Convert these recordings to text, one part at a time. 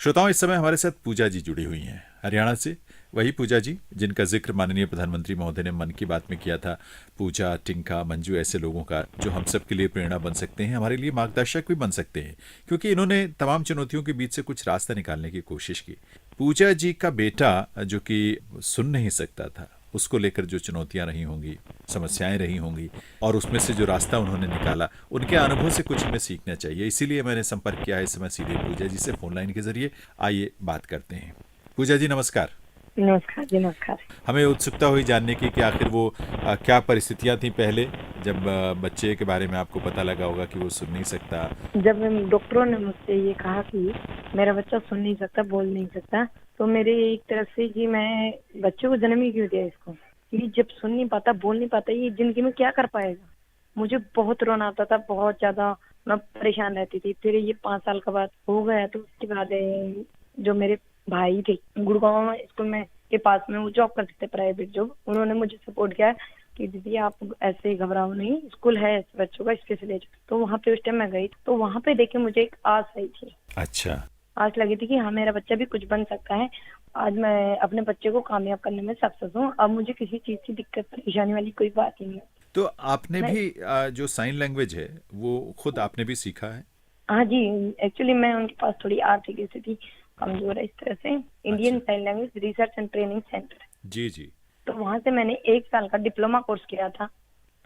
श्रोताओं, इस समय हमारे साथ पूजा जी जुड़ी हुई हैं हरियाणा से। वही पूजा जी जिनका जिक्र माननीय प्रधानमंत्री महोदय ने मन की बात में किया था। पूजा, टिंका, मंजू ऐसे लोगों का जो हम सब के लिए प्रेरणा बन सकते हैं, हमारे लिए मार्गदर्शक भी बन सकते हैं, क्योंकि इन्होंने तमाम चुनौतियों के बीच से कुछ रास्ता निकालने की कोशिश की। पूजा जी का बेटा जो कि सुन नहीं सकता था, उसको लेकर जो चुनौतियां रही होंगी, समस्याएं रही होंगी, और उसमें से जो रास्ता उन्होंने निकाला, उनके अनुभव से कुछ हमें सीखना चाहिए। इसीलिए मैंने संपर्क किया है इस समय सीधे पूजा जी से फोन लाइन के जरिए। आइए बात करते हैं। पूजा जी नमस्कार। नमस्कार जी, नमस्कार। हमें उत्सुकता हुई जानने की कि आखिर वो क्या परिस्थितियां थी पहले, जब बच्चे के बारे में आपको पता लगा होगा कि वो सुन नहीं सकता। जब डॉक्टरों ने मुझसे ये कहा कि मेरा बच्चा सुन नहीं सकता, बोल नहीं सकता, तो मेरे एक तरफ से जी मैं बच्चे को जन्म ही क्यों दिया इसको, ये जब सुन नहीं पाता, बोल नहीं पाता, ये जिंदगी में क्या कर पाएगा। मुझे बहुत रोना आता था, बहुत ज्यादा मैं परेशान रहती थी। फिर ये 5 साल का बाद हो गया, तो उसके बाद जो मेरे भाई थे गुड़गांव में स्कूल में के पास में, वो जॉब करते थे, प्राइवेट जॉब, उन्होंने मुझे सपोर्ट किया कि दीदी आप ऐसे ही घबराओ नहीं, स्कूल है बच्चों का, स्पेशल एज। तो वहाँ पे उस टाइम मैं गई, तो वहाँ पे देखे मुझे एक आस आई थी। अच्छा। आस लगी थी कि हाँ मेरा बच्चा भी कुछ बन सकता है। आज मैं अपने बच्चे को कामयाब करने में सक्सेस हूँ। अब मुझे किसी चीज की दिक्कत परेशानी वाली कोई बात ही नहीं है। तो आपने मैं भी जो साइन लैंग्वेज है वो खुद आपने भी सीखा है? हाँ जी, एक्चुअली मैं उनके पास थोड़ी आर्थिक स्थिति कमजोर है, इस तरह से अच्छा। Indian sign language research and training centre, जी जी। तो वहां से मैंने 1 साल का डिप्लोमा कोर्स किया था।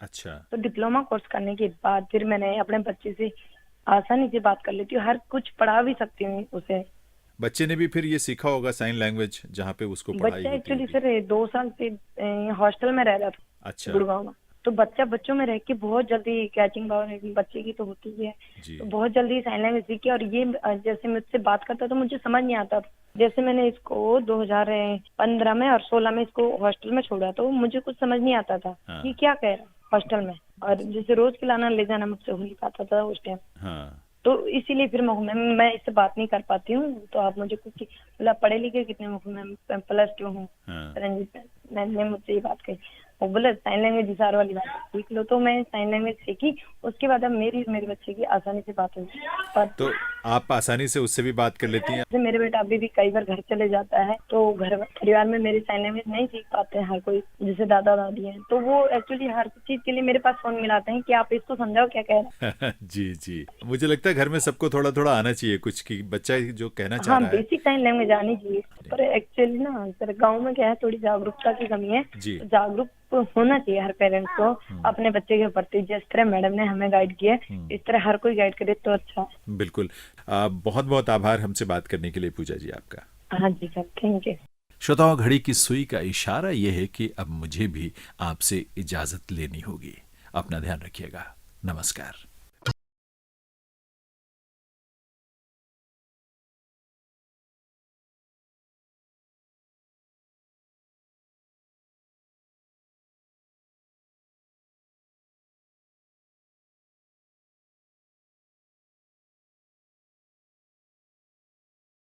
अच्छा। तो डिप्लोमा कोर्स करने के बाद फिर मैंने अपने बच्चे से आसानी से बात कर लेती हूँ, हर कुछ पढ़ा भी सकती हूँ उसे। बच्चे ने भी फिर ये सीखा होगा साइन लैंग्वेज जहाँ पे उसको पढ़ाई बच्चा होती एक्चुअली होगी। सर 2 साल से हॉस्टल में रह रहा था अच्छा। गुड़गांव में। तो बच्चा बच्चों में रह के बहुत जल्दी कैचिंग पावर है बच्चे की तो होती ही है। जी। तो बहुत जल्दी साइन लैंग्वेज सीखी, और ये जैसे मुझसे बात करता तो मुझे समझ नहीं आता था। जैसे मैंने इसको 2015 में और 16 में इसको हॉस्टल में छोड़ा, तो मुझे कुछ समझ नहीं आता था हाँ। कि क्या कह रहा है हॉस्टल में, और जैसे रोज खिलाना ले जाना मुझसे हो नहीं पाता था उस टाइम। हाँ। तो इसीलिए फिर मैं इससे बात नहीं कर पाती हूँ। तो आप मुझे कुछ मतलब पढ़े लिखे कितने हो, मैं +2 हूँ। हाँ। रंजीत मैम ने मुझसे ये बात कही, वो बोले साइन लैंग्वेज इशारों वाली बात सीख लो। तो मैं साइन लैंग्वेज सीखी, उसके बाद अब मेरे बच्चे की आसानी से बात हुई। पर तो आप आसानी से उससे भी बात कर लेती हैं? जैसे मेरे बेटा अभी भी कई बार घर चले जाता है, तो घर परिवार में मेरी साइन लैंग्वेज नहीं सीख पाते हैं हर कोई, जैसे दादा दादी हैं, तो वो एक्चुअली हर चीज के लिए मेरे पास फोन मिलाते हैं कि आप इसको समझाओ क्या कह रहे हैं। जी जी। मुझे लगता है घर में सबको थोड़ा थोड़ा आना चाहिए कुछ, कि बच्चा जो कहना चाह हाँ, रहा है। बेसिक साइन लैंग्वेज आनी चाहिए। पर एक्चुअली ना सर गांव में क्या है, थोड़ी जागरूकता की कमी है। जी। तो जागरूक होना चाहिए हर पेरेंट्स को अपने बच्चे के प्रति। जिस तरह मैडम ने हमें गाइड किया, इस तरह हर कोई गाइड करे तो अच्छा है। बिल्कुल। बहुत बहुत आभार हमसे बात करने के लिए पूजा जी आपका। हाँ जी सर, थैंक यू। श्रोताओं, घड़ी की सुई का इशारा यह है कि अब मुझे भी आपसे इजाजत लेनी होगी। अपना ध्यान रखिएगा। नमस्कार।